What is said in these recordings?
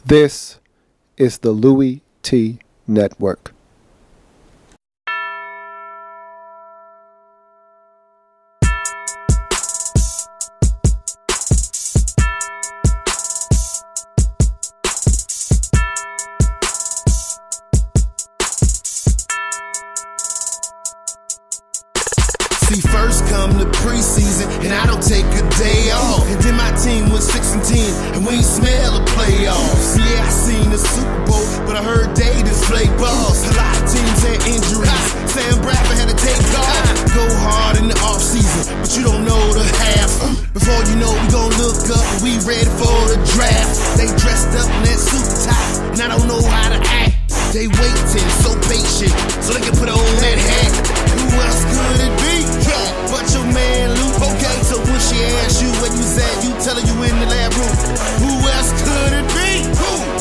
This is the Louie T Network. See, first come the preseason, and I don't take a day off. And then my team was 6-10, and we ain't smell the playoffs. Yeah, I seen the Super Bowl, but I heard they just play balls. A lot of teams had injuries. Sam Bradford had to take off. Go hard in the offseason, but you don't know the half. Before you know, we gon' look up, and we ready for the draft. They dressed up in that suit top, and I don't know how to act. They waiting, so patient, so they can put on that hat. Who else could it be? But your man Luke. Okay, so when she asks you where you at, you tell her you in the lab room. Who else could it be?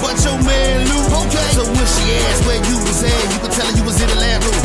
But your man Luke. Okay, so when she asks where you was at, you can tell her you was in the lab room.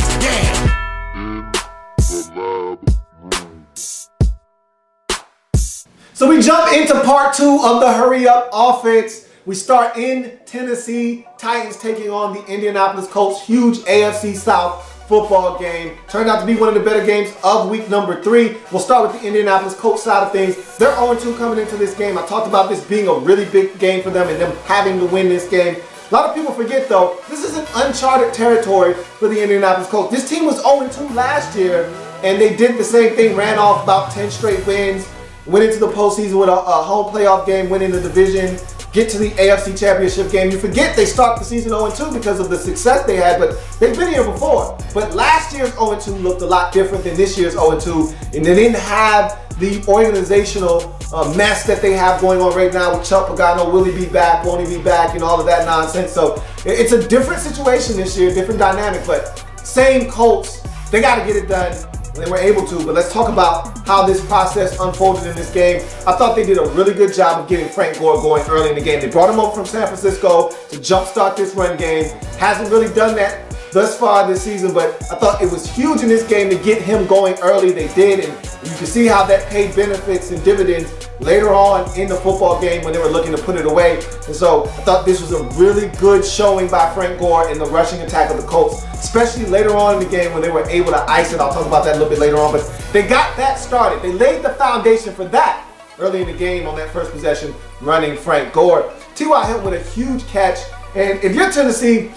So we jump into part 2 of the Hurry Up offense. We start in Tennessee, Titans taking on the Indianapolis Colts. Huge AFC South football game. Turned out to be one of the better games of week number 3. We'll start with the Indianapolis Colts side of things. They're 0-2 coming into this game. I talked about this being a really big game for them and them having to win this game. A lot of people forget though, this is an uncharted territory for the Indianapolis Colts. This team was 0-2 last year and they did the same thing, ran off about 10 straight wins, went into the postseason with a home playoff game, winning the division, get to the AFC Championship game. You forget they start the season 0-2 because of the success they had, but they've been here before. But last year's 0-2 looked a lot different than this year's 0-2, and they didn't have the organizational mess that they have going on right now with Chuck Pagano. Will he be back? Won't he be back? And all of that nonsense. So it's a different situation this year, different dynamic, but same Colts. They got to get it done. They were able to, but let's talk about how this process unfolded in this game. I thought they did a really good job of getting Frank Gore going early in the game. They brought him over from San Francisco to jumpstart this run game. Hasn't really done that thus far this season, but I thought it was huge in this game to get him going early. They did, and you can see how that paid benefits and dividends later on in the football game when they were looking to put it away. And so I thought this was a really good showing by Frank Gore in the rushing attack of the Colts, especially later on in the game when they were able to ice it. I'll talk about that a little bit later on, but they got that started. They laid the foundation for that early in the game on that first possession, running Frank Gore. T.Y. Hilton with a huge catch, and if you're Tennessee,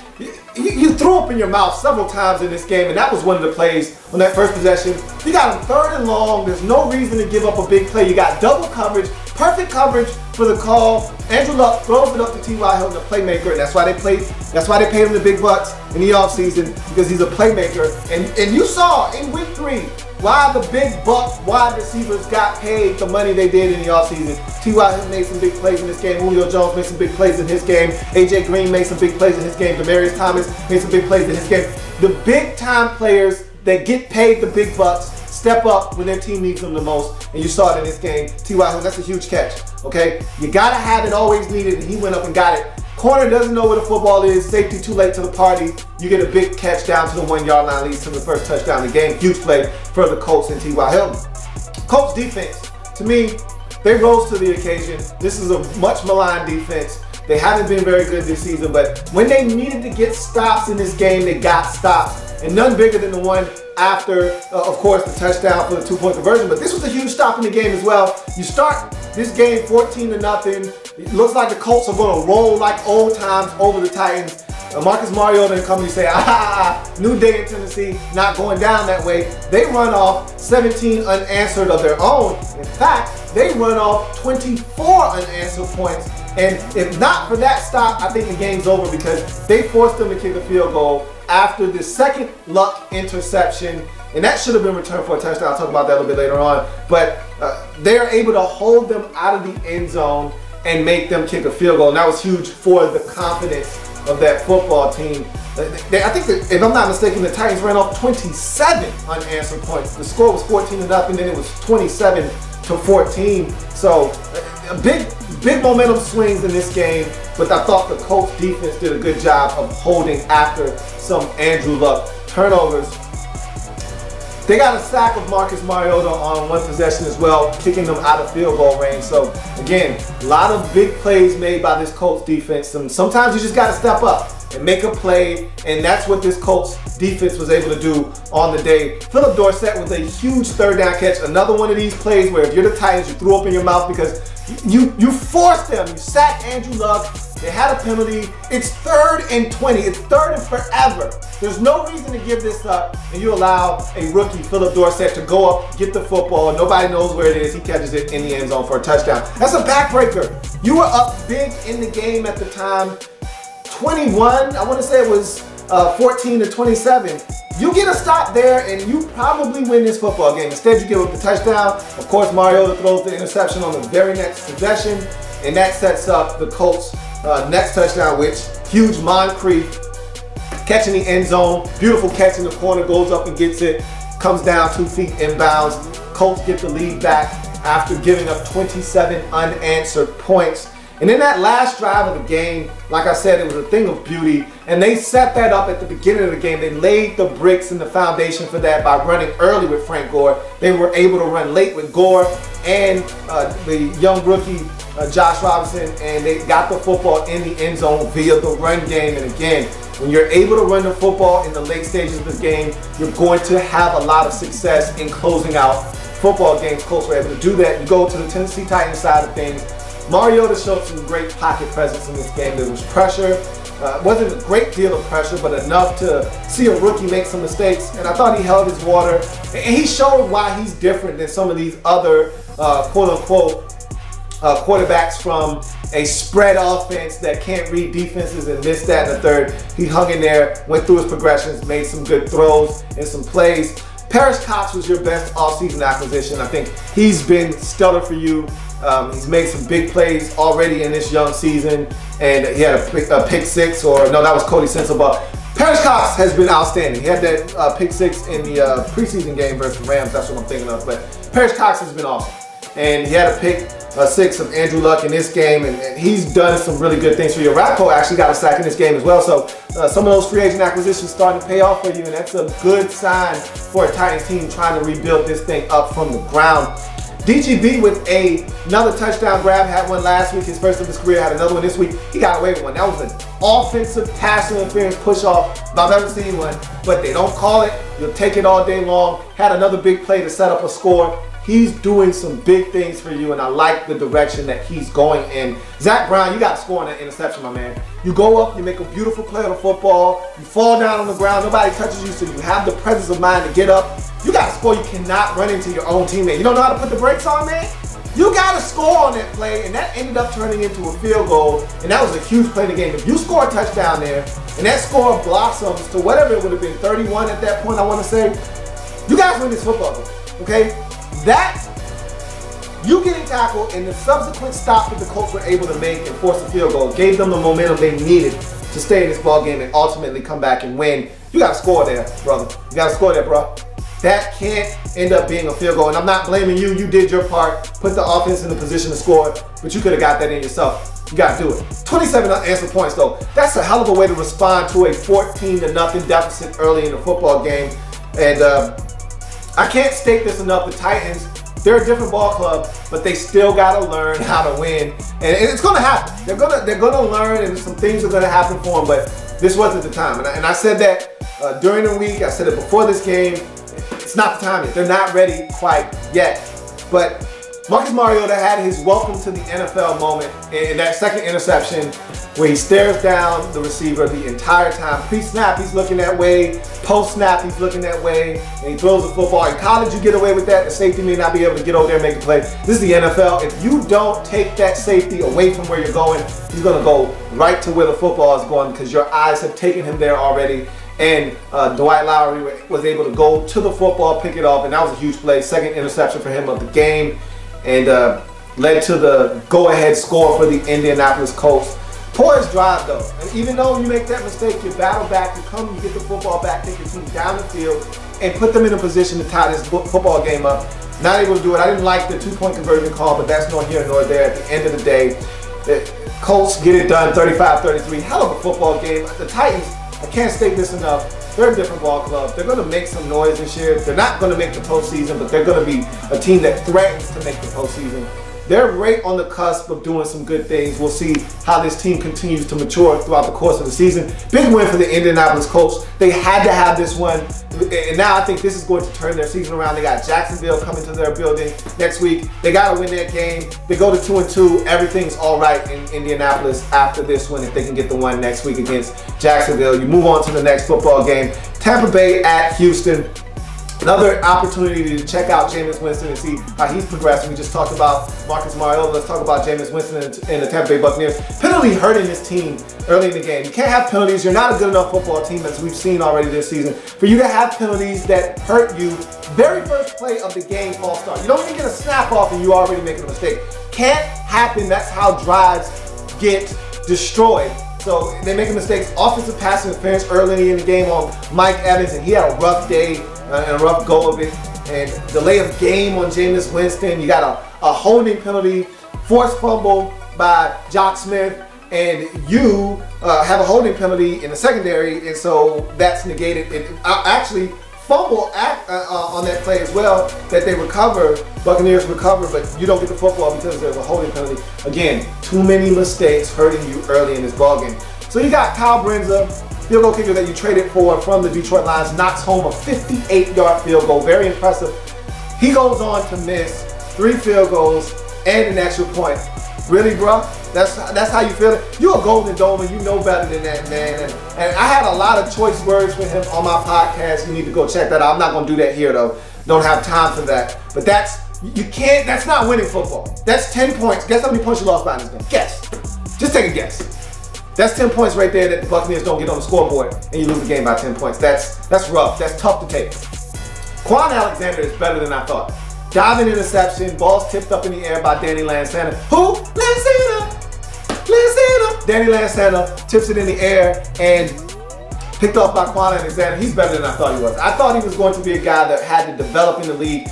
you threw up in your mouth several times in this game, and that was one of the plays on that first possession. You got him 3rd and long. There's no reason to give up a big play. You got double coverage, perfect coverage for the call. Andrew Luck throws it up to T.Y. Hilton, a playmaker, and that's why they paid him the big bucks in the offseason, because he's a playmaker. And you saw in week 3 why the big buck wide receivers got paid the money they did in the offseason. T.Y. Hilton made some big plays in this game. Julio Jones made some big plays in his game. A.J. Green made some big plays in his game. Demaryius Thomas made some big plays in his game. The big time players that get paid the big bucks step up when their team needs them the most, and you saw it in this game. T.Y. Hilton, that's a huge catch, okay? You gotta have it always needed, and he went up and got it. Corner doesn't know where the football is, safety too late to the party. You get a big catch down to the 1-yard line, leads to the first touchdown of the game. Huge play for the Colts and T.Y. Hilton. Colts defense, to me, they rose to the occasion. This is a much maligned defense. They haven't been very good this season, but when they needed to get stops in this game, they got stops. And none bigger than the one after, of course, the touchdown for the 2-point conversion. But this was a huge stop in the game as well. You start this game 14-0. It looks like the Colts are going to roll like old times over the Titans. Marcus Mariota and company say, new day in Tennessee, not going down that way. They run off 17 unanswered of their own. In fact, they run off 24 unanswered points. And if not for that stop, I think the game's over, because they forced them to kick a field goal after the second Luck interception, and that should have been returned for a touchdown. I'll talk about that a little bit later on. But they are able to hold them out of the end zone and make them kick a field goal, and that was huge for the confidence of that football team. I think that, if I'm not mistaken, the Titans ran off 27 unanswered points. The score was 14-0, then it was 27-14. So big momentum swings in this game, but I thought the Colts defense did a good job of holding after some Andrew Luck turnovers. They got a sack of Marcus Mariota on one possession as well, kicking them out of field goal range. So again, a lot of big plays made by this Colts defense. And sometimes you just got to step up and make a play, and that's what this Colts defense was able to do on the day. Philip Dorsett with a huge third down catch. Another one of these plays where if you're the Titans, you threw up in your mouth because you forced them. You sacked Andrew Luck. They had a penalty. It's 3rd and 20. It's 3rd and forever. There's no reason to give this up, and you allow a rookie, Philip Dorsett, to go up, get the football. Nobody knows where it is. He catches it in the end zone for a touchdown. That's a backbreaker. You were up big in the game at the time. 21, I want to say it was 14 to 27. You get a stop there and you probably win this football game. Instead, you give up the touchdown. Of course, Mariota throws the interception on the very next possession, and that sets up the Colts' next touchdown, which huge Moncrief catching the end zone. Beautiful catch in the corner, goes up and gets it, comes down 2 feet inbounds. Colts get the lead back after giving up 27 unanswered points. And in that last drive of the game, like I said, it was a thing of beauty. And they set that up at the beginning of the game. They laid the bricks and the foundation for that by running early with Frank Gore. They were able to run late with Gore and the young rookie, Josh Robinson. And they got the football in the end zone via the run game. And again, when you're able to run the football in the late stages of this game, you're going to have a lot of success in closing out football games. Colts were able to do that. You go to the Tennessee Titans side of things. Mariota showed some great pocket presence in this game. There was pressure. Wasn't a great deal of pressure, but enough to see a rookie make some mistakes. And I thought he held his water. And he showed why he's different than some of these other quote-unquote quarterbacks from a spread offense that can't read defenses and this, that, and the third. He hung in there, went through his progressions, made some good throws and some plays. Parrish Cox was your best offseason acquisition. I think he's been stellar for you. He's made some big plays already in this young season, and he had a pick six, or no, that was Cody Senzel, but Parrish Cox has been outstanding. He had that pick six in the preseason game versus the Rams. That's what I'm thinking of, but Parrish Cox has been awesome. And he had a pick six of Andrew Luck in this game, and he's done some really good things for you. Radko actually got a sack in this game as well, so some of those free agent acquisitions starting to pay off for you, and that's a good sign for a Titans team trying to rebuild this thing up from the ground. DGB with another touchdown grab, had one last week, his first of his career, had another one this week. He got away with one. That was an offensive pass interference push off. I've never seen one, but they don't call it. You'll take it all day long. Had another big play to set up a score. He's doing some big things for you, and I like the direction that he's going in. Zach Brown, you got to score on that interception, my man. You go up, you make a beautiful play on the football, you fall down on the ground, nobody touches you, so you have the presence of mind to get up. You got to score. You cannot run into your own teammate. You don't know how to put the brakes on, man? You got to score on that play, and that ended up turning into a field goal, and that was a huge play in the game. If you score a touchdown there, and that score blossoms to whatever it would have been, 31 at that point, I want to say, you guys win this football game, okay? That, you getting tackled and the subsequent stop that the Colts were able to make and force a field goal gave them the momentum they needed to stay in this ball game and ultimately come back and win. You got to score there, brother. You got to score there, bro. That can't end up being a field goal. And I'm not blaming you. You did your part, put the offense in the position to score, but you could have got that in yourself. You got to do it. 27 unanswered points, though. That's a hell of a way to respond to a 14-0 deficit early in the football game. And I can't state this enough. The Titans, they're a different ball club, but they still got to learn how to win. And it's going to happen. They're gonna learn, and some things are going to happen for them, but this wasn't the time. And I said that during the week. I said it before this game. It's not the time yet. They're not ready quite yet. But Marcus Mariota had his welcome to the NFL moment in that second interception where he stares down the receiver the entire time. Pre-snap, he's looking that way. Post-snap, he's looking that way. And he throws the football. In college, you get away with that. The safety may not be able to get over there and make a play. This is the NFL. If you don't take that safety away from where you're going, he's going to go right to where the football is going because your eyes have taken him there already. And Dwight Lowry was able to go to the football, pick it off, and that was a huge play. Second interception for him of the game, and led to the go-ahead score for the Indianapolis Colts. Poised drive, though. And even though you make that mistake, you battle back, you get the football back, take your team down the field, and put them in a position to tie this football game up. Not able to do it. I didn't like the two-point conversion call, but that's nor here nor there. At the end of the day, the Colts get it done, 35-33. Hell of a football game. The Titans, I can't state this enough. They're a different ball club. They're going to make some noise this year. They're not going to make the postseason, but they're going to be a team that threatens to make the postseason. They're right on the cusp of doing some good things. We'll see how this team continues to mature throughout the course of the season. Big win for the Indianapolis Colts. They had to have this one, and now I think this is going to turn their season around. They got Jacksonville coming to their building next week. They got to win that game. They go to 2-2. Everything's all right in Indianapolis after this one if they can get the one next week against Jacksonville. You move on to the next football game. Tampa Bay at Houston. Another opportunity to check out Jameis Winston and see how he's progressing. We just talked about Marcus Mariota. Let's talk about Jameis Winston and the Tampa Bay Buccaneers. Penalty hurting this team early in the game. You can't have penalties. You're not a good enough football team, as we've seen already this season, for you to have penalties that hurt you. Very first play of the game, false start. You don't even get a snap off and you already making a mistake. Can't happen. That's how drives get destroyed. So they're making mistakes. Offensive pass interference early in the game on Mike Evans, and he had a rough day and a rough go of it. And delay of game on Jameis Winston. You got a holding penalty, forced fumble by Jock Smith, and you have a holding penalty in the secondary, and so that's negated. And actually fumble on that play as well that they recover. Buccaneers recover, but you don't get the football because there's a holding penalty. Again, too many mistakes hurting you early in this ballgame. So you got Kyle Brenza, field goal kicker that you traded for from the Detroit Lions, knocks home a 58-yard field goal. Very impressive. He goes on to miss 3 field goals and an extra point. Really, bro? That's how you feel it? You're a Golden Domer. You know better than that, man. And I had a lot of choice words for him on my podcast. You need to go check that out. I'm not going to do that here, though. Don't have time for that. But that's not winning football. That's 10 points. Guess how many points you lost by in this game? Guess. Just take a guess. That's 10 points right there that the Buccaneers don't get on the scoreboard, and you lose the game by 10 points. That's rough. That's tough to take. Quan Alexander is better than I thought. Diving interception, balls tipped up in the air by Danny Lansana. Who? Lansana. Danny Lansana tips it in the air and picked off by Quan Alexander. He's better than I thought he was. I thought he was going to be a guy that had to develop in the league.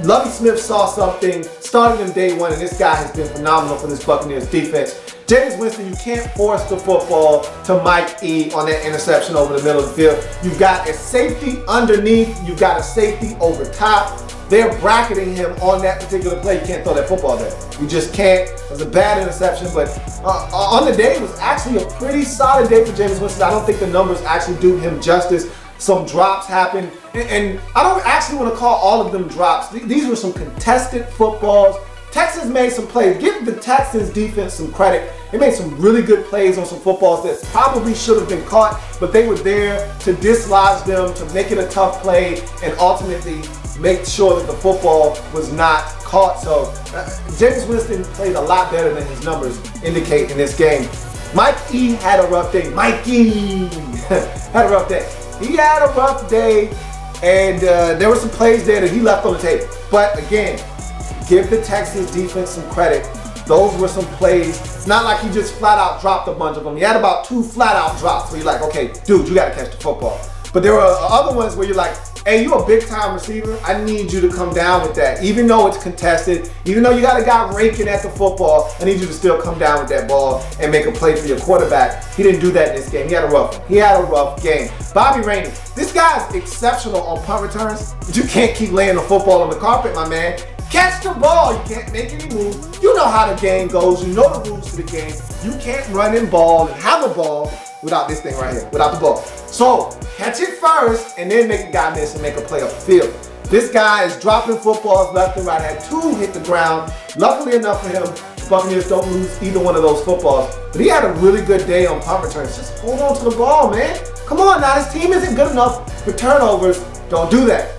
Lovie Smith saw something, started him day one, and this guy has been phenomenal for this Buccaneers defense. Jameis Winston, you can't force the football to Mike E on that interception over the middle of the field. You've got a safety underneath. You've got a safety over top. They're bracketing him on that particular play. You can't throw that football there. You just can't. It was a bad interception, but on the day, it was actually a pretty solid day for Jameis Winston. I don't think the numbers actually do him justice. Some drops happened, and I don't actually want to call all of them drops. These were some contested footballs. Texans made some plays. Give the Texans defense some credit. They made some really good plays on some footballs that probably should have been caught, but they were there to dislodge them, to make it a tough play, and ultimately make sure that the football was not caught. So Jameis Winston played a lot better than his numbers indicate in this game. Mike E had a rough day. Mikey had a rough day. He had a rough day, and there were some plays there that he left on the table. But again, give the Texans defense some credit. Those were some plays. It's not like he just flat out dropped a bunch of them. He had about 2 flat out drops where you're like, okay, dude, you got to catch the football. But there were other ones where you're like, hey, you a big time receiver. I need you to come down with that. Even though it's contested, even though you got a guy raking at the football, I need you to still come down with that ball and make a play for your quarterback. He didn't do that in this game. He had a rough one. He had a rough game. Bobby Rainey, this guy's exceptional on punt returns, but you can't keep laying the football on the carpet, my man. Catch the ball. You can't make any moves. You know how the game goes. You know the rules to the game. You can't run and ball and have a ball without this thing right here, without the ball. So catch it first and then make a guy miss and make a play up the field. This guy is dropping footballs left and right. Had 2 hit the ground. Luckily enough for him, the Buccaneers don't lose either one of those footballs. But he had a really good day on punt returns. Just hold on to the ball, man. Come on now. This team isn't good enough for turnovers. Don't do that.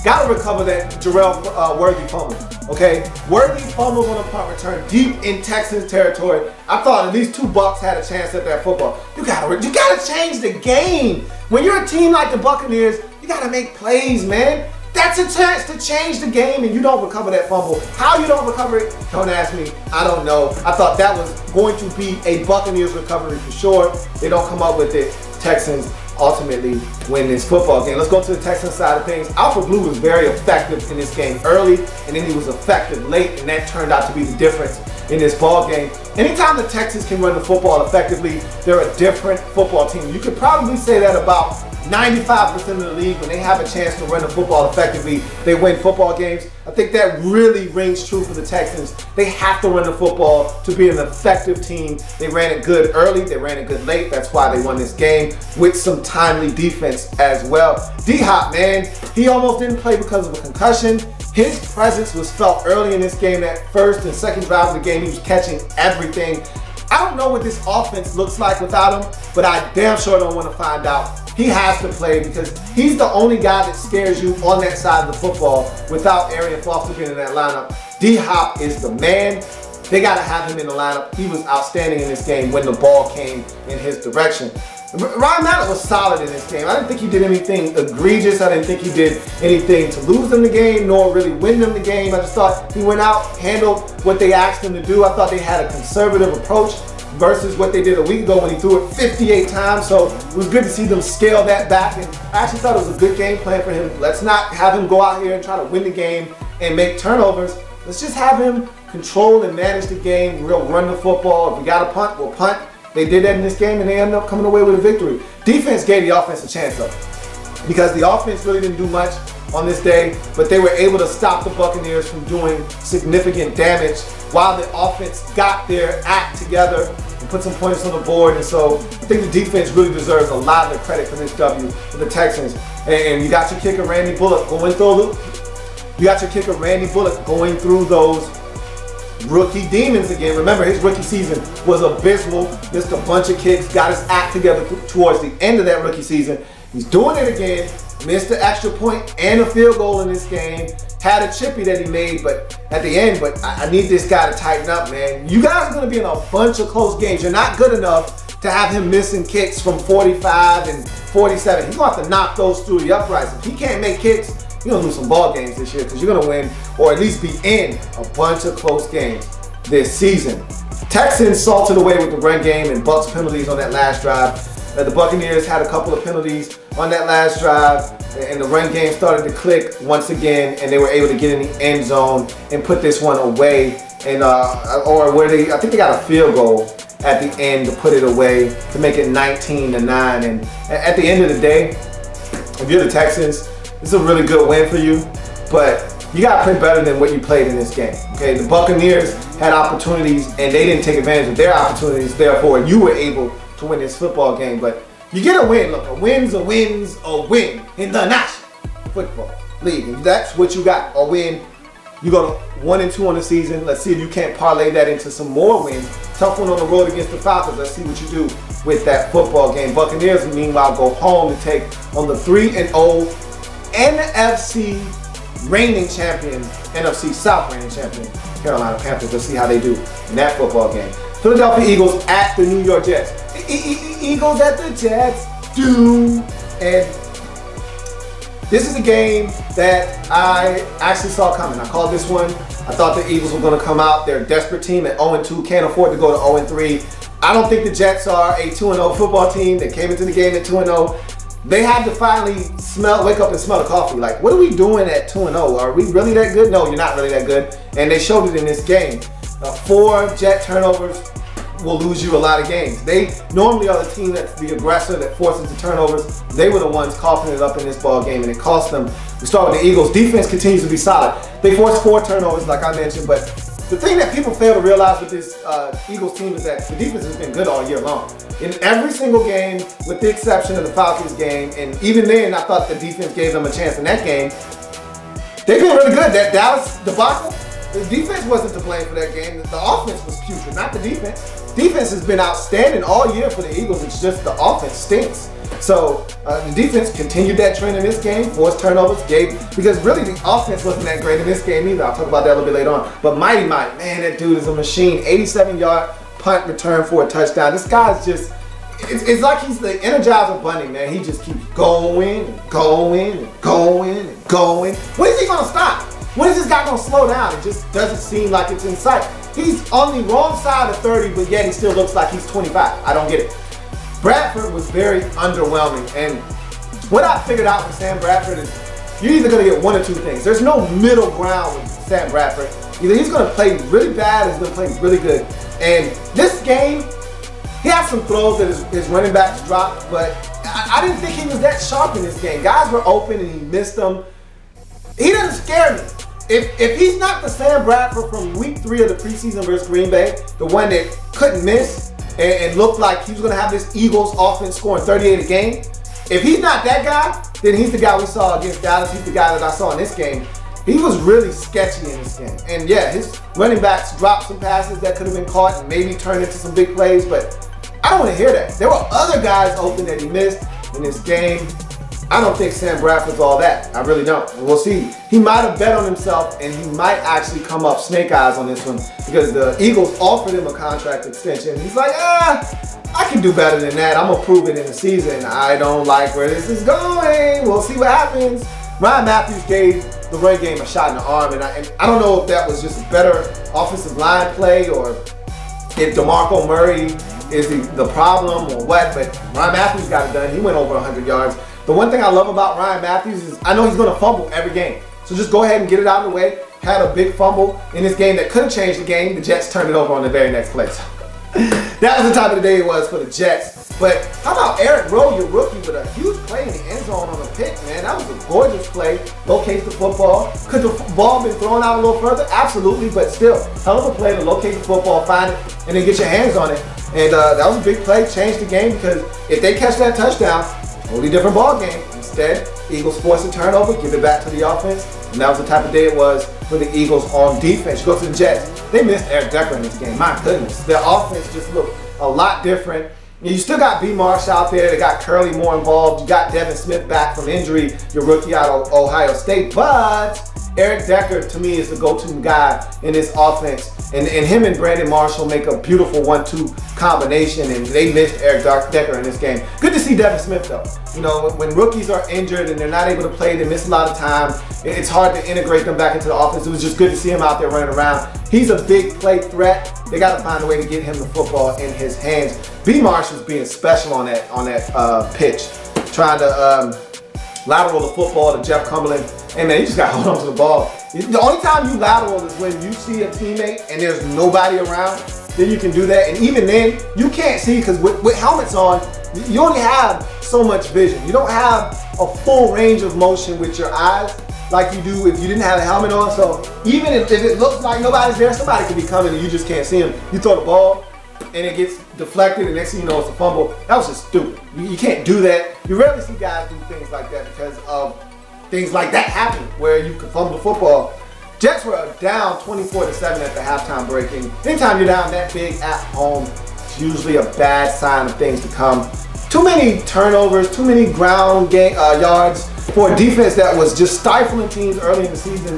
Got to recover that Jarrell Worthy fumble, okay? Worthy fumbled on a punt return deep in Texans territory. I thought at least 2 Bucs had a chance at that football. You gotta change the game. When you're a team like the Buccaneers, you gotta make plays, man. That's a chance to change the game, and you don't recover that fumble. How you don't recover it, don't ask me. I don't know. I thought that was going to be a Buccaneers recovery for sure. They don't come up with it. Texans ultimately win this football game. Let's go to the Texans side of things. Alfred Blue was very effective in this game early, and then he was effective late, and that turned out to be the difference in this ball game. Anytime the Texans can run the football effectively, they're a different football team. You could probably say that about 95% of the league. When they have a chance to run the football effectively, they win football games. I think that really rings true for the Texans. They have to run the football to be an effective team. They ran it good early, they ran it good late. That's why they won this game with some timely defense as well. D-Hop, man, he almost didn't play because of a concussion. His presence was felt early in this game. That first and second drive of the game, he was catching everything. I don't know what this offense looks like without him, but I damn sure don't want to find out. He has to play because he's the only guy that scares you on that side of the football without Arian Foster being in that lineup. D-Hop is the man. They got to have him in the lineup. He was outstanding in this game when the ball came in his direction. Ryan Mallett was solid in this game. I didn't think he did anything egregious. I didn't think he did anything to lose them the game nor really win them the game. I just thought he went out, handled what they asked him to do. I thought they had a conservative approach versus what they did a week ago when he threw it 58 times. So it was good to see them scale that back. And I actually thought it was a good game plan for him. Let's not have him go out here and try to win the game and make turnovers. Let's just have him control and manage the game. We'll run the football. If we got to punt, we'll punt. They did that in this game and they ended up coming away with a victory. Defense gave the offense a chance though, because the offense really didn't do much on this day, but they were able to stop the Buccaneers from doing significant damage while the offense got their act together and put some points on the board. And so I think the defense really deserves a lot of the credit for this W for the Texans. And you got your kicker Randy Bullock going through those rookie demons again. Remember, his rookie season was abysmal. Missed a bunch of kicks, got his act together towards the end of that rookie season. He's doing it again. Missed an extra point and a field goal in this game. Had a chippy that he made, but at the end, I need this guy to tighten up, man. You guys are going to be in a bunch of close games. You're not good enough to have him missing kicks from 45 and 47. He's going to have to knock those through the uprights. If he can't make kicks, you're going to lose some ball games this year because you're going to win or at least be in a bunch of close games this season. Texans salted away with the run game and Bucs penalties on that last drive. The Buccaneers had a couple of penalties on that last drive and the run game started to click once again and they were able to get in the end zone and put this one away. And I think they got a field goal at the end to put it away to make it 19-9. And at the end of the day, if you're the Texans, this is a really good win for you, but you got to play better than what you played in this game. Okay, the Buccaneers had opportunities and they didn't take advantage of their opportunities. Therefore, you were able to win this football game. But you get a win. Look, a win's a win's a win in the National Football League. And that's what you got. A win. You go to 1-2 on the season. Let's see if you can't parlay that into some more wins. Tough one on the road against the Falcons. Let's see what you do with that football game. Buccaneers, meanwhile, go home to take on the 3-0. NFC reigning champion, NFC South reigning champion, Carolina Panthers. Let's see how they do in that football game. Philadelphia Eagles at the New York Jets. Eagles at the Jets do. And this is a game that I actually saw coming. I called this one. I thought the Eagles were going to come out. They're a desperate team at 0-2, can't afford to go to 0-3. I don't think the Jets are a 2-0 football team. They came into the game at 2-0. They had to finally wake up and smell the coffee. Like, what are we doing at 2-0? Are we really that good? No, you're not really that good. And they showed it in this game. 4 Jet turnovers will lose you a lot of games. They normally are the team that's the aggressor that forces the turnovers. They were the ones coughing it up in this ball game, and it cost them. We start with the Eagles. Defense continues to be solid. They forced 4 turnovers, like I mentioned, but the thing that people fail to realize with this Eagles team is that the defense has been good all year long. In every single game, with the exception of the Falcons game, and even then I thought the defense gave them a chance in that game, they've been really good. That Dallas debacle, the defense wasn't to blame for that game. The offense was putrid, not the defense. Defense has been outstanding all year for the Eagles. It's just the offense stinks. So the defense continued that trend in this game, forced turnovers, because really the offense wasn't that great in this game either. I'll talk about that a little bit later on. But Mighty Mike, man, that dude is a machine. 87-yard punt return for a touchdown. This guy's just, it's like he's the Energizer Bunny, man. He just keeps going and going and going and going. When is he going to stop? When is this guy going to slow down? It just doesn't seem like it's in sight. He's on the wrong side of 30, but yet he still looks like he's 25. I don't get it. Bradford was very underwhelming, and what I figured out with Sam Bradford is you're either going to get one or two things. There's no middle ground with Sam Bradford. Either he's going to play really bad or he's going to play really good. And this game, he had some throws that his running backs dropped, but I didn't think he was that sharp in this game. Guys were open and he missed them. He doesn't scare me. If he's not the Sam Bradford from week 3 of the preseason versus Green Bay, the one that couldn't miss and looked like he was going to have this Eagles offense scoring 38 a game, if he's not that guy, then he's the guy we saw against Dallas. He's the guy that I saw in this game. He was really sketchy in this game. And yeah, his running backs dropped some passes that could have been caught and maybe turned into some big plays, but I don't want to hear that. There were other guys open that he missed in this game. I don't think Sam Bradford's all that. I really don't. And we'll see. He might have bet on himself and he might actually come up snake eyes on this one because the Eagles offered him a contract extension. He's like, I can do better than that. I'm going to prove it in the season. I don't like where this is going. We'll see what happens. Ryan Matthews gave the run game a shot in the arm, and I don't know if that was just a better offensive line play or if DeMarco Murray is the problem or what, but Ryan Matthews got it done. He went over 100 yards. The one thing I love about Ryan Matthews is I know he's going to fumble every game. So just go ahead and get it out of the way. Had a big fumble in this game that could have changed the game. The Jets turned it over on the very next play. So that was the type of the day it was for the Jets. But how about Eric Rowe, your rookie, with a huge play in the end zone on a pick, man? That was a gorgeous play. Locates the football. Could the ball been thrown out a little further? Absolutely, but still, hell of a play to locate the football, find it, and then get your hands on it. And that was a big play, changed the game, because if they catch that touchdown, totally different ball game. Instead, Eagles force a turnover, give it back to the offense, and that was the type of day it was for the Eagles on defense. You go to the Jets, they missed Eric Decker in this game. My goodness, their offense just looked a lot different. You still got B. Marsh out there. They got Curley more involved. You got Devin Smith back from injury, your rookie out of Ohio State. But Eric Decker, to me, is the go-to guy in this offense. And him and Brandon Marshall make a beautiful 1-2 combination, and they missed Eric Decker in this game. Good to see Devin Smith, though. You know, when rookies are injured and they're not able to play, they miss a lot of time. It's hard to integrate them back into the offense. It was just good to see him out there running around. He's a big play threat. They got to find a way to get him the football in his hands. B. Marsh was being special on that pitch, trying to lateral the football to Jeff Cumberland. Hey man, you just got to hold on to the ball. The only time you lateral is when you see a teammate and there's nobody around. Then you can do that. And even then, you can't see because with helmets on, you only have so much vision. You don't have a full range of motion with your eyes like you do if you didn't have a helmet on. So even if it looks like nobody's there, somebody could be coming and you just can't see them. You throw the ball and it gets deflected and next thing you know it's a fumble. That was just stupid. You can't do that. You rarely see guys do things like that because of things like that happen where you can fumble the football. Jets were down 24-7 at the halftime break, and anytime you're down that big at home, it's usually a bad sign of things to come. Too many turnovers, too many ground yards for a defense that was just stifling teams early in the season.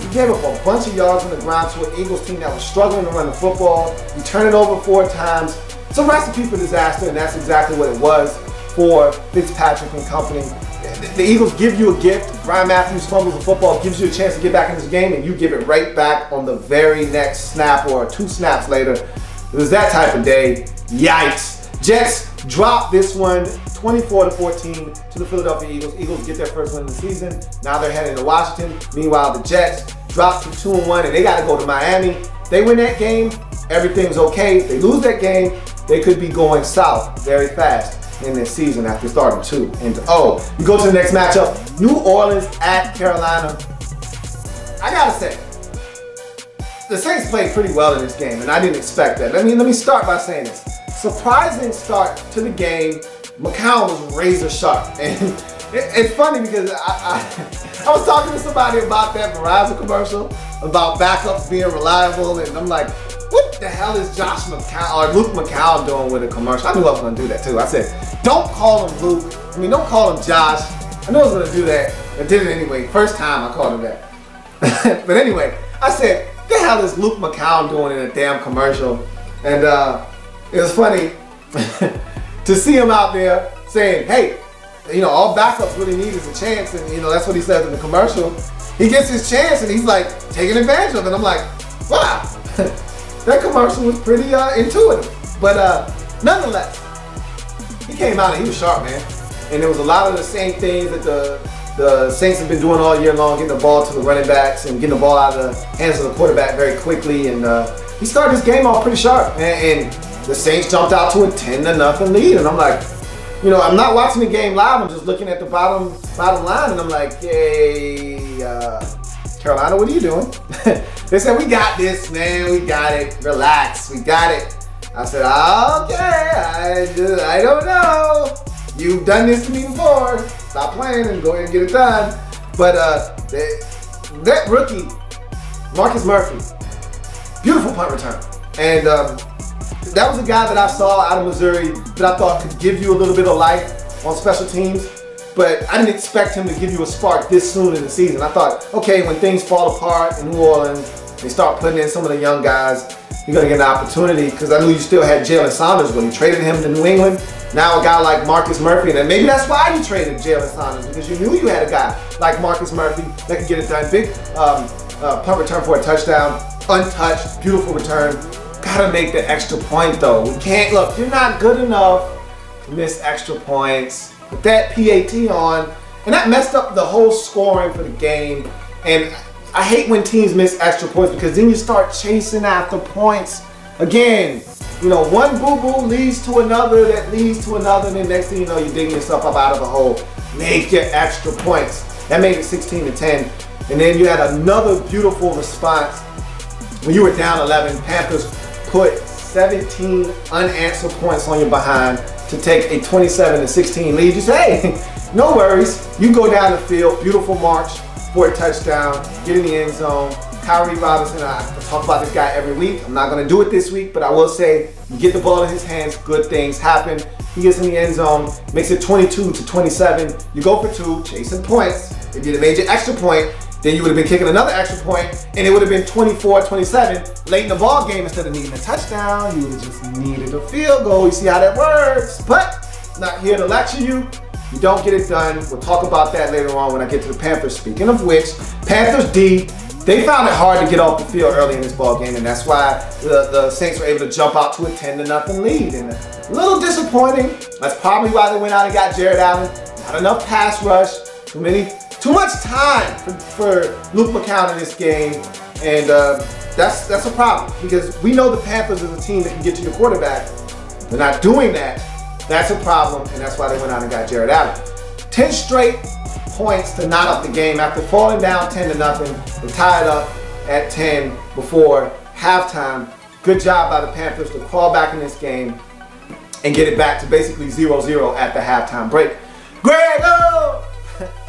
You gave up a bunch of yards on the ground to an Eagles team that was struggling to run the football. You turn it over 4 times. It's a recipe for disaster, and that's exactly what it was for Fitzpatrick and company. The Eagles give you a gift. Ryan Matthews fumbles the football, gives you a chance to get back in this game, and you give it right back on the very next snap or 2 snaps later. It was that type of day. Yikes. Jets drop this one 24-14 to the Philadelphia Eagles. Eagles get their first win of the season. Now they're heading to Washington. Meanwhile, the Jets drop to 2-1, and they got to go to Miami. They win that game, everything's okay. If they lose that game, they could be going south very fast in this season after starting 2-0. You go to the next matchup, New Orleans at Carolina. I gotta say, the Saints played pretty well in this game, and I didn't expect that. Let me start by saying this. Surprising start to the game. McCown was razor sharp, and it's funny because I was talking to somebody about that Verizon commercial about backups being reliable, and I'm like, what the hell is Josh McCown or Luke McCown doing with a commercial? I knew I was gonna do that too. I said, don't call him Luke. I mean, don't call him Josh. I knew I was gonna do that. I did it anyway. First time I called him that. But anyway, I said, what the hell is Luke McCown doing in a damn commercial? And it was funny to see him out there saying, hey, you know, all backups really need is a chance. And you know, that's what he says in the commercial. He gets his chance and he's like taking advantage of it. And I'm like, wow. That commercial was pretty intuitive, but nonetheless, he came out and he was sharp, man. And there was a lot of the same things that the the Saints have been doing all year long, getting the ball to the running backs and getting the ball out of the hands of the quarterback very quickly. And he started his game off pretty sharp. And the Saints jumped out to a 10-0 lead. And I'm like, you know, I'm not watching the game live. I'm just looking at the bottom line. And I'm like, hey, Carolina, what are you doing? They said, we got this, man. We got it. Relax. We got it. I said, okay, I don't know. You've done this to me before. Stop playing and go ahead and get it done. But that rookie, Marcus Murphy, beautiful punt return. And that was a guy that I saw out of Missouri that I thought could give you a little bit of life on special teams. But I didn't expect him to give you a spark this soon in the season. I thought, okay, when things fall apart in New Orleans, they start putting in some of the young guys, you're going to get an opportunity, because I knew you still had Jalen Saunders when you traded him to New England. Now a guy like Marcus Murphy, and maybe that's why you traded Jalen Saunders, because you knew you had a guy like Marcus Murphy that could get it done. Big punt return for a touchdown, untouched, beautiful return. Gotta make the extra point though. We can't, look, you're not good enough to miss extra points. Put that PAT on, and that messed up the whole scoring for the game. And I hate when teams miss extra points, because then you start chasing after points. Again, you know, one boo-boo leads to another, that leads to another, and then next thing you know, you're digging yourself up out of a hole. Make your extra points. That made it 16-10. And then you had another beautiful response. When you were down 11, Panthers put 17 unanswered points on your behind to take a 27-16 lead. You say, hey, no worries. You go down the field, beautiful march for a touchdown, get in the end zone. Kyrie Robinson, I talk about this guy every week. I'm not going to do it this week, but I will say, you get the ball in his hands, good things happen. He gets in the end zone, makes it 22-27. You go for 2, chasing points. If you'd have made your extra point, then you would have been kicking another extra point, and it would have been 24-27 late in the ball game. Instead of needing a touchdown, you would have just needed a field goal. You see how that works? But not here to lecture you. You don't get it done. We'll talk about that later on when I get to the Panthers. Speaking of which, Panthers D, they found it hard to get off the field early in this ball game, and that's why the Saints were able to jump out to a 10-0 lead. And a little disappointing. That's probably why they went out and got Jared Allen. Not enough pass rush. Too much time for Luke McCown in this game, and that's a problem, because we know the Panthers is a team that can get to your quarterback. They're not doing that. That's a problem, and that's why they went out and got Jared Allen. 10 straight points to knot up the game after falling down 10-0. They tied up at 10 before halftime. Good job by the Panthers to crawl back in this game and get it back to basically 0-0 at the halftime break.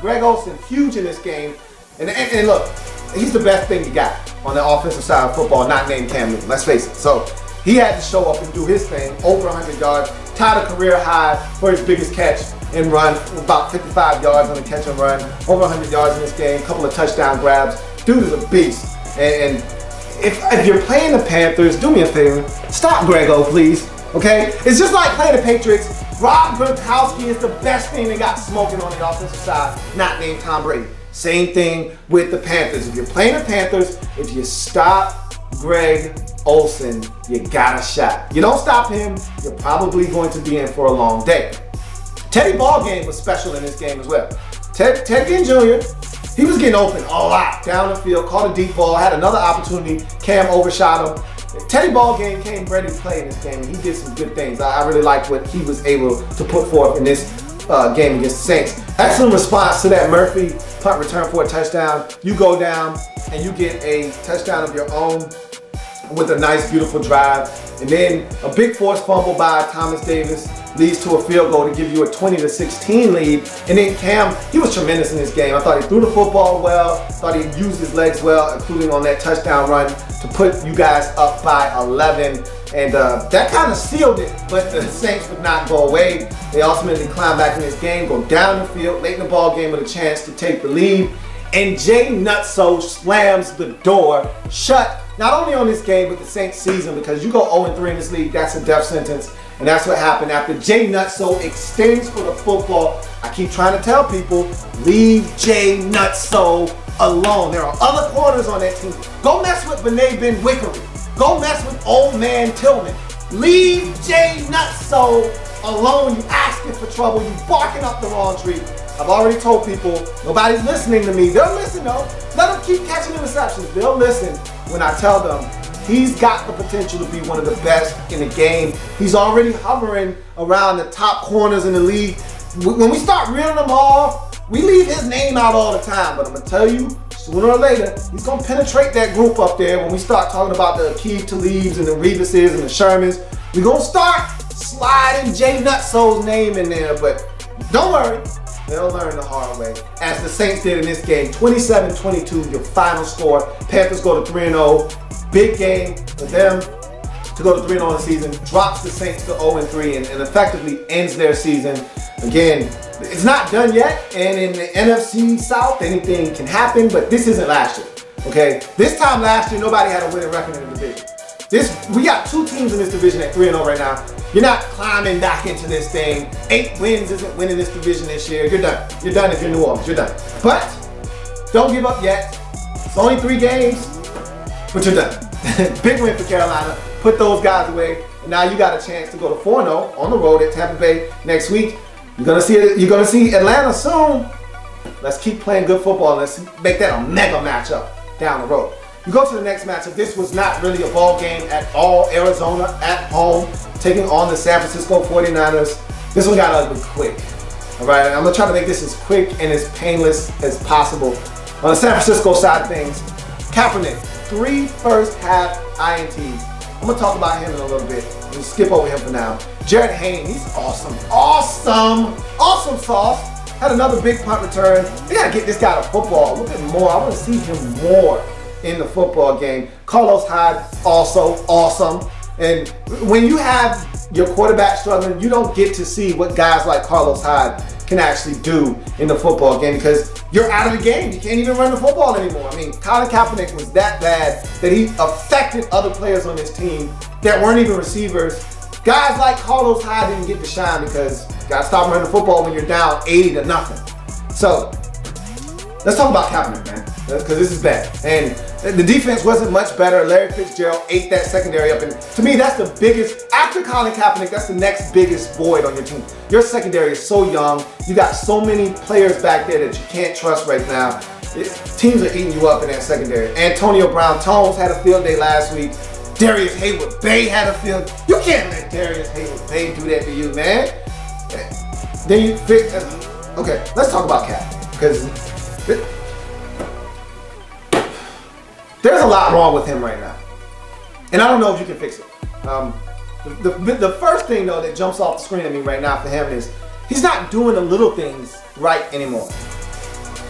Greg Olsen, huge in this game. And look, he's the best thing you got on the offensive side of football, not named Cam Newton, let's face it. So he had to show up and do his thing, over 100 yards, tied a career high for his biggest catch and run, about 55 yards on the catch and run, over 100 yards in this game, a couple of touchdown grabs. Dude is a beast. And if you're playing the Panthers, do me a favor, stop Greg O, please, okay? It's just like playing the Patriots. Rob Gronkowski is the best thing they got smoking on the offensive side, not named Tom Brady. Same thing with the Panthers. If you're playing the Panthers, if you stop Greg Olsen, you got a shot. You don't stop him, you're probably going to be in for a long day. Teddy Ballgame was special in this game as well. Ted Ginn Jr., he was getting open a lot down the field, caught a deep ball, had another opportunity, Cam overshot him. Teddy Ballgame came ready to play in this game, and he did some good things. I really liked what he was able to put forth in this game against the Saints. Excellent response to that Murphy punt return for a touchdown. You go down and you get a touchdown of your own with a nice, beautiful drive. And then a big forced fumble by Thomas Davis leads to a field goal to give you a 20-16 lead. And then Cam, he was tremendous in this game. I thought he threw the football well, thought he used his legs well, including on that touchdown run to put you guys up by 11. And that kind of sealed it, but the Saints would not go away. They ultimately climbed back in this game, go down the field, late in the ball game with a chance to take the lead. And Jay Nutso slams the door shut, not only on this game, but the Saints season, because you go 0-3 in this league, that's a death sentence. And that's what happened after Jay Nutso extends for the football. I keep trying to tell people, leave Jay Nutso alone. There are other corners on that team. Go mess with Bené Ben Wickery. Go mess with old man Tillman. Leave Jay Nutso alone. You asking for trouble. You barking up the wrong tree. I've already told people, nobody's listening to me. They'll listen though. Let them keep catching interceptions. They'll listen when I tell them he's got the potential to be one of the best in the game. He's already hovering around the top corners in the league. When we start reeling them off, we leave his name out all the time. But I'm going to tell you, sooner or later, he's going to penetrate that group up there when we start talking about the Keith-Talibs and the Reeveses and the Shermans. We're going to start sliding Jay Nutso's name in there. But don't worry, they'll learn the hard way. As the Saints did in this game, 27-22, your final score. Panthers go to 3-0. Big game for them to go to 3-0 in the season. Drops the Saints to 0-3 and effectively ends their season. Again, it's not done yet, and in the NFC South, anything can happen, but this isn't last year, okay? This time last year, nobody had a winning record in the division. We got two teams in this division at 3-0 right now. You're not climbing back into this thing. 8 wins isn't winning this division this year. You're done. You're done if you're New Orleans. You're done. But don't give up yet. It's only 3 games, but you're done. Big win for Carolina. Put those guys away, and now you got a chance to go to 4-0 on the road at Tampa Bay next week. You're gonna see Atlanta soon. Let's keep playing good football. Let's make that a mega matchup down the road. You go to the next matchup. This was not really a ball game at all. Arizona at home, taking on the San Francisco 49ers. This one got ugly quick. All right, I'm gonna try to make this as quick and as painless as possible. On the San Francisco side of things, Kaepernick, 3 first-half INTs. I'm gonna talk about him in a little bit. We'll skip over him for now. Jarrett Hayne, he's awesome. Awesome sauce. Had another big punt return. They gotta get this guy to football a little bit more. I wanna see him more in the football game. Carlos Hyde, also awesome. And when you have your quarterback struggling, you don't get to see what guys like Carlos Hyde can actually do in the football game because you're out of the game. You can't even run the football anymore. I mean, Colin Kaepernick was that bad that he affected other players on his team that weren't even receivers. Guys like Carlos Hyde didn't get to shine because you gotta stop running the football when you're down 80-0. So let's talk about Kaepernick, man, because this is bad. And the defense wasn't much better. Larry Fitzgerald ate that secondary up, and to me, that's the biggest, after Colin Kaepernick, that's the next biggest void on your team. Your secondary is so young. You got so many players back there that you can't trust right now. Teams are eating you up in that secondary. Antonio Brown-Tones had a field day last week. Darius Hayward-Bay had a field. You can't let Darius Hayward-Bay do that to you, man. Then you fix. Okay, let's talk about Cap, because there's a lot wrong with him right now, and I don't know if you can fix it. The first thing though that jumps off the screen at me right now for him is he's not doing the little things right anymore.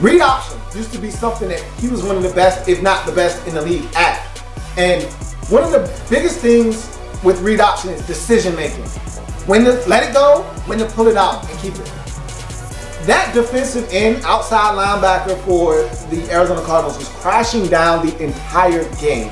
Read option used to be something that he was one of the best, if not the best in the league at. And one of the biggest things with read option is decision making. When to let it go, when to pull it out and keep it. That defensive end, outside linebacker for the Arizona Cardinals was crashing down the entire game.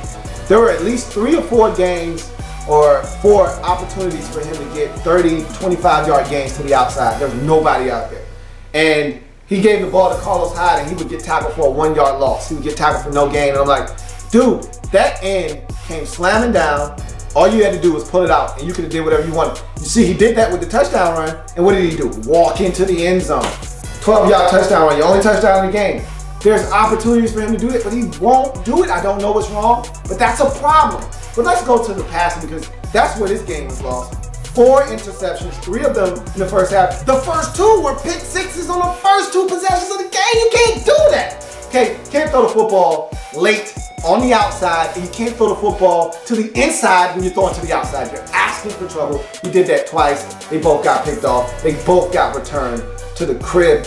There were at least 3 or 4 games or 4 opportunities for him to get 30, 25-yard gains to the outside. There's nobody out there. And he gave the ball to Carlos Hyde and he would get tackled for a 1-yard loss. He would get tackled for no gain. And I'm like, dude, that end came slamming down. All you had to do was pull it out and you could have did whatever you wanted. You see, he did that with the touchdown run, and what did he do? Walk into the end zone. 12-yard touchdown run, your only touchdown in the game. There's opportunities for him to do it, but he won't do it. I don't know what's wrong, but that's a problem. But let's go to the passing because that's where this game was lost. 4 interceptions, 3 of them in the first half. The first 2 were pick sixes on the first 2 possessions of the game. You can't do that. Okay, can't throw the football late on the outside, and you can't throw the football to the inside when you're throwing to the outside. You're asking for trouble. You did that twice. They both got picked off. They both got returned to the crib.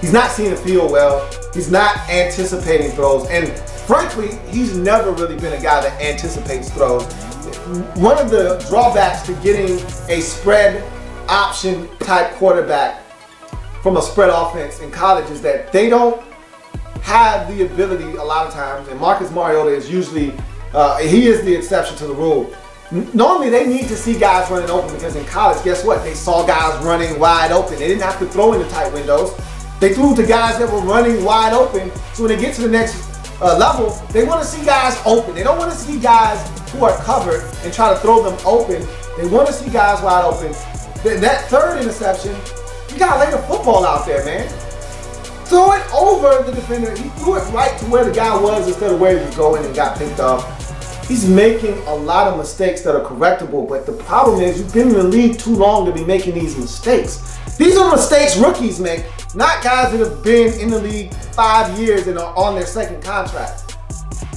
He's not seeing the field well. He's not anticipating throws. And frankly, he's never really been a guy that anticipates throws. One of the drawbacks to getting a spread option type quarterback from a spread offense in college is that they don't have the ability a lot of times, and Marcus Mariota is usually, he is the exception to the rule. Normally they need to see guys running open because in college, guess what? They saw guys running wide open. They didn't have to throw in the tight windows. They threw to guys that were running wide open. So when they get to the next level, they want to see guys open. They don't want to see guys who are covered and try to throw them open. They want to see guys wide open. That third interception, You gotta lay the football out there, man. Throw it over the defender. He threw it right to where the guy was instead of where he was going and got picked off. He's making a lot of mistakes that are correctable, but the problem is you've been in the league too long to be making these mistakes. These are mistakes rookies make, not guys that have been in the league 5 years and are on their second contract.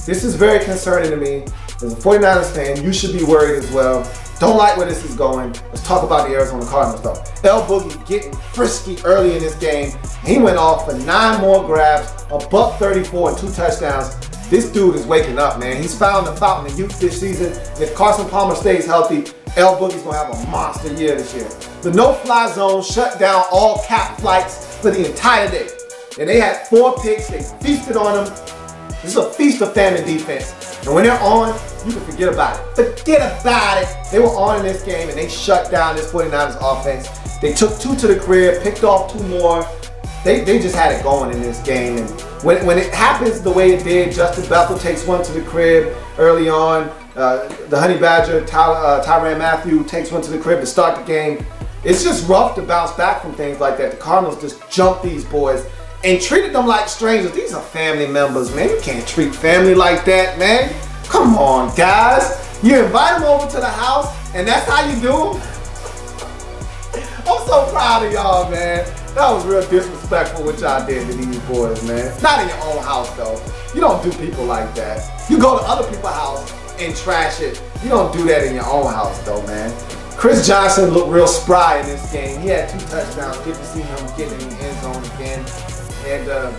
This is very concerning to me. As a 49ers fan, you should be worried as well. Don't like where this is going. Let's talk about the Arizona Cardinals though. L Boogie getting frisky early in this game. He went off for 9 more grabs, a $134 and 2 touchdowns. This dude is waking up, man. He's found the fountain of youth this season. If Carson Palmer stays healthy, L Boogie's gonna have a monster year this year. The no-fly zone shut down all cap flights for the entire day. And they had 4 picks, they feasted on them. This is a feast of famine defense. And when they're on, you can forget about it. Forget about it. They were on in this game and they shut down this 49ers offense. They took 2 to the crib, picked off 2 more. They just had it going in this game. And when it happens the way it did, Justin Bethel takes 1 to the crib early on. The Honey Badger, Tyrann Mathieu takes 1 to the crib to start the game. It's just rough to bounce back from things like that. The Cardinals just jumped these boys and treated them like strangers. These are family members, man. You can't treat family like that, man. Come on, guys. You invite them over to the house, and that's how you do them? I'm so proud of y'all, man. That was real disrespectful what y'all did to these boys, man. Not in your own house, though. You don't do people like that. You go to other people's house and trash it. You don't do that in your own house, though, man. Chris Johnson looked real spry in this game. He had 2 touchdowns. Good to see him getting in the end zone again. And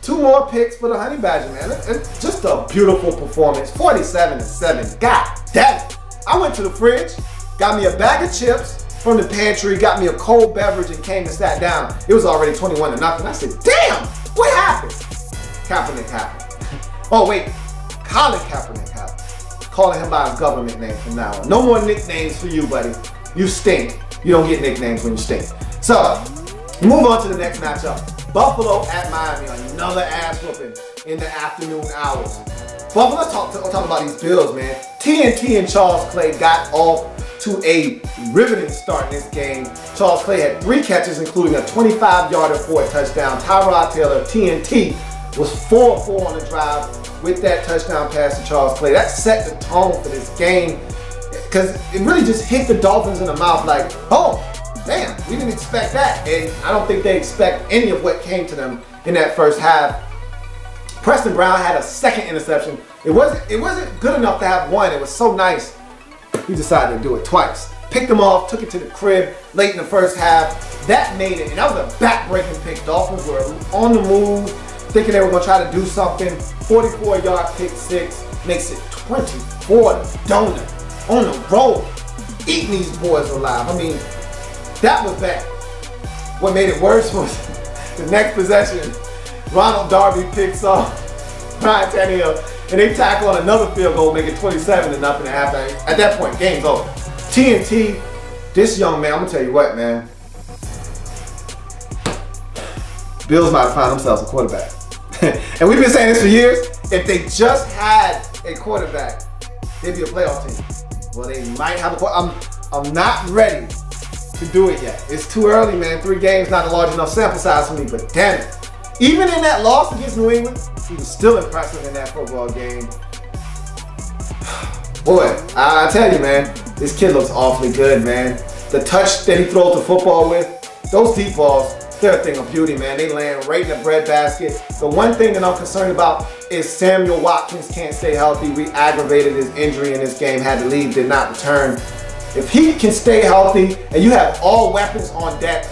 2 more picks for the Honey Badger, man. It's just a beautiful performance. 47-7. God damn it. I went to the fridge, got me a bag of chips from the pantry, got me a cold beverage, and came and sat down. It was already 21-0. I said, damn, what happened? Kaepernick happened. Oh, wait. Colin Kaepernick happened. Calling him by his government name from now on. No more nicknames for you, buddy. You stink. You don't get nicknames when you stink. So, move on to the next matchup. Buffalo at Miami, another ass whooping in the afternoon hours. Buffalo, let's talk about these Bills, man. TNT and Charles Clay got off to a riveting start in this game. Charles Clay had 3 catches, including a 25-yarder for a touchdown. Tyrod Taylor, TNT, was 4-4 on the drive with that touchdown pass to Charles Clay. That set the tone for this game because it really just hit the Dolphins in the mouth like, oh, man, we didn't expect that. And I don't think they expect any of what came to them in that first half. Preston Brown had a 2nd interception. It wasn't good enough to have 1. It was so nice. He decided to do it twice. Picked them off, took it to the crib late in the first half. That made it, and that was a back-breaking pick. Dolphins were on the move, thinking they were going to try to do something. 44-yard pick 6 makes it 24 to donut on the road. Eating these boys alive. I mean, that was bad. What made it worse was the next possession. Ronald Darby picks off Ryan Tannehill, and they tackle on another field goal, make it 27-0 at halftime. At that point, game's over. TNT, this young man, I'm gonna tell you what, man. Bills might find themselves a quarterback. And we've been saying this for years. If they just had a quarterback, they'd be a playoff team. Well, they might have a quarterback. I'm not ready to do it yet. It's too early, man. 3 games, not a large enough sample size for me, but damn it. Even in that loss against New England, he was still impressive in that football game. Boy, I tell you, man, this kid looks awfully good, man. The touch that he throws the football with, those deep balls, they're a thing of beauty, man. They land right in the breadbasket. The one thing that I'm concerned about is Samuel Watkins can't stay healthy. We aggravated his injury in this game, had to leave, did not return. If he can stay healthy and you have all weapons on deck,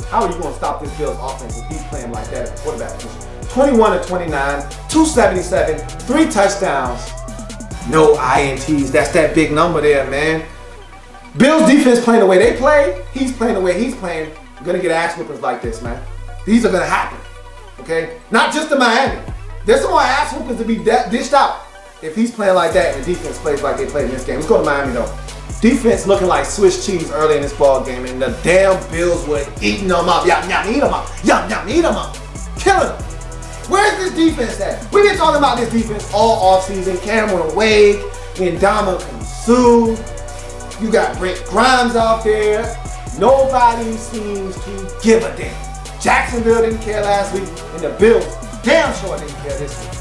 how are you going to stop this Bills offense if he's playing like that at the quarterback position? 21-29, 277, 3 touchdowns, no INTs. That's that big number there, man. Bills defense playing the way they play, he's playing the way he's playing. You're going to get ass whoopers like this, man. These are going to happen, okay? Not just in Miami. There's some more ass whoopers to be dished out if he's playing like that and the defense plays like they played in this game. Let's go to Miami, though. Defense looking like Swiss cheese early in this ball game, and the damn Bills were eating them up. Yum, yum, eat them up. Yum, yum, eat them up. Killing them. Where's this defense at? We've been talking about this defense all offseason. Cameron Wake, Ndamukong Suh. You got Brent Grimes out there. Nobody seems to give a damn. Jacksonville didn't care last week, and the Bills damn sure didn't care this week.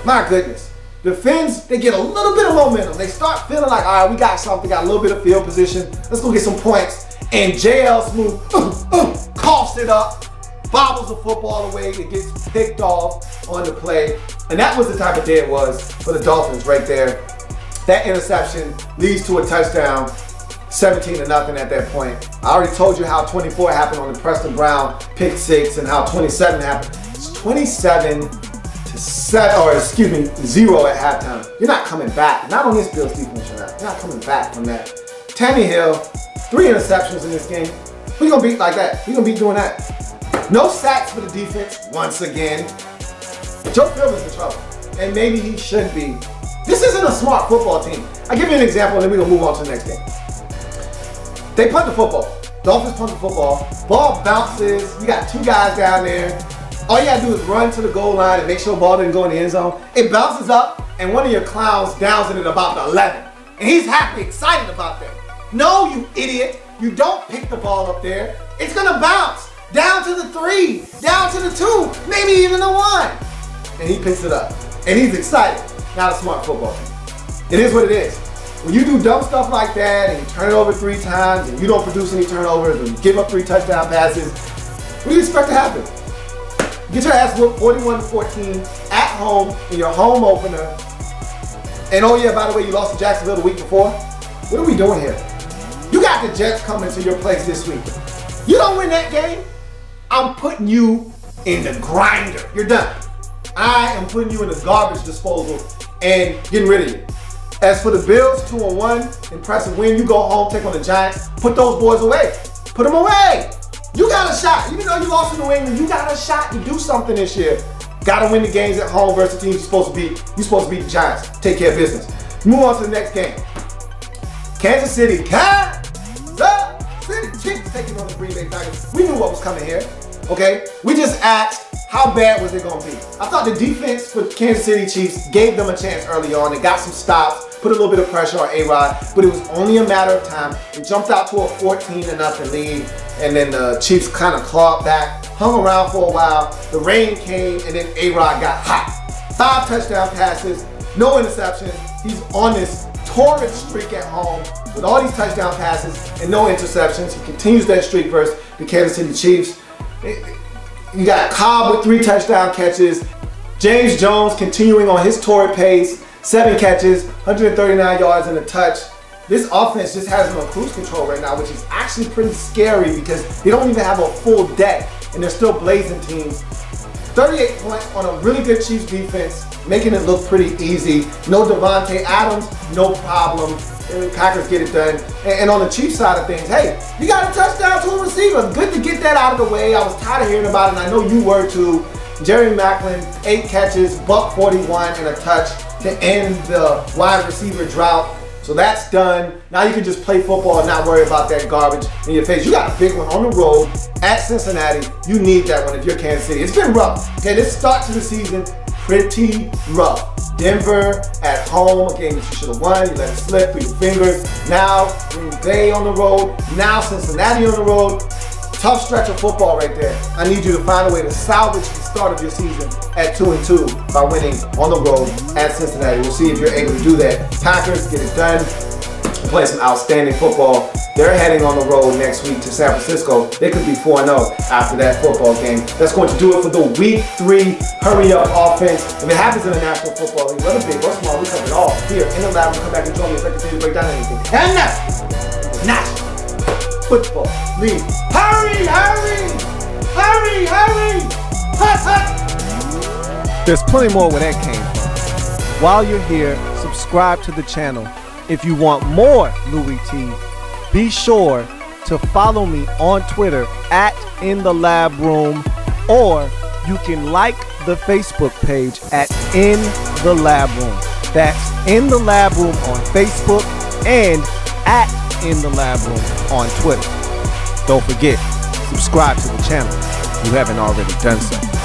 My goodness. The Fins, they get a little bit of momentum. They start feeling like, all right, we got something, got a little bit of field position. Let's go get some points. And JL Smooth coughs it up, bobbles the football away. It gets picked off on the play. And that was the type of day it was for the Dolphins right there. That interception leads to a touchdown, 17-0 at that point. I already told you how 24 happened on the Preston Brown pick 6 and how 27 happened. It's 27-0 at halftime. You're not coming back. Not on this Bills defense, you're not coming back from that. Tannehill, 3 interceptions in this game. Who you gonna beat like that? Who you gonna beat doing that? No sacks for the defense once again. Joe Phillips is in trouble, and maybe he should be. This isn't a smart football team. I'll give you an example, and then we're gonna move on to the next game. They punt the football. Dolphins punt the football. Ball bounces. You got 2 guys down there. All you gotta do is run to the goal line and make sure the ball didn't go in the end zone. It bounces up, and one of your clowns downs it at about the 11. And he's happy, excited about that. No, you idiot. You don't pick the ball up there. It's gonna bounce down to the 3, down to the 2, maybe even the 1. And he picks it up. And he's excited. Not a smart football team. It is what it is. When you do dumb stuff like that and you turn it over 3 times and you don't produce any turnovers and you give up 3 touchdown passes, what do you expect to happen? Get your ass whooped 41-14 at home in your home opener. And oh yeah, by the way, you lost to Jacksonville the week before. What are we doing here? You got the Jets coming to your place this week. You don't win that game, I'm putting you in the grinder. You're done. I am putting you in the garbage disposal and getting rid of you. As for the Bills, 2-1, impressive win. You go home, take on the Giants, put those boys away. Put them away. You got a shot. Even though you lost in New England, you got a shot to do something this year. Got to win the games at home versus the teams you're supposed to beat. You're supposed to beat the Giants. Take care of business. Move on to the next game. Kansas City Chiefs taking on the Green Bay Packers. We knew what was coming here. Okay? We just asked, how bad was it going to be? I thought the defense for Kansas City Chiefs gave them a chance early on. They got some stops, put a little bit of pressure on A-Rod, but it was only a matter of time. It jumped out to a 14-0 lead, and then the Chiefs kind of clawed back, hung around for a while. The rain came, and then A-Rod got hot. 5 touchdown passes, no interceptions. He's on this torrid streak at home with all these touchdown passes and no interceptions. He continues that streak versus the Kansas City Chiefs. You got Cobb with 3 touchdown catches. James Jones continuing on his torrid pace. 7 catches, 139 yards and a touch. This offense just has them on cruise control right now, which is actually pretty scary because they don't even have a full deck and they're still blazing teams. 38 points on a really good Chiefs defense, making it look pretty easy. No Devontae Adams, no problem. The Packers get it done. And on the Chiefs side of things, hey, you got a touchdown to a receiver. Good to get that out of the way. I was tired of hearing about it, and I know you were too. Jerry Maclin, 8 catches, $141 and a touch to end the wide receiver drought. So that's done. Now you can just play football and not worry about that garbage in your face. You got a big one on the road at Cincinnati. You need that one if you're Kansas City. It's been rough. Okay, this start to the season, pretty rough. Denver at home, a game that you should have won. You let it slip through your fingers. Now Green Bay on the road. Now Cincinnati on the road. Tough stretch of football right there. I need you to find a way to salvage the start of your season at 2-2 by winning on the road at Cincinnati. We'll see if you're able to do that. Packers get it done. Play some outstanding football. They're heading on the road next week to San Francisco. They could be 4-0 after that football game. That's going to do it for the Week 3 Hurry Up Offense. If it happens in the National Football League, whether big or small, we cover it all here in the lab. We'll come back and join me so I can continue to break down anything. And that's National Football League. Hurry, hurry, hurry, hurry, hut, hut. There's plenty more where that came from. While you're here, subscribe to the channel. If you want more Louie T, be sure to follow me on Twitter at InTheLabRoom, or you can like the Facebook page at InTheLabRoom. That's In the Lab Room on Facebook and at In the Lab Room on Twitter. Don't forget, subscribe to the channel if you haven't already done so.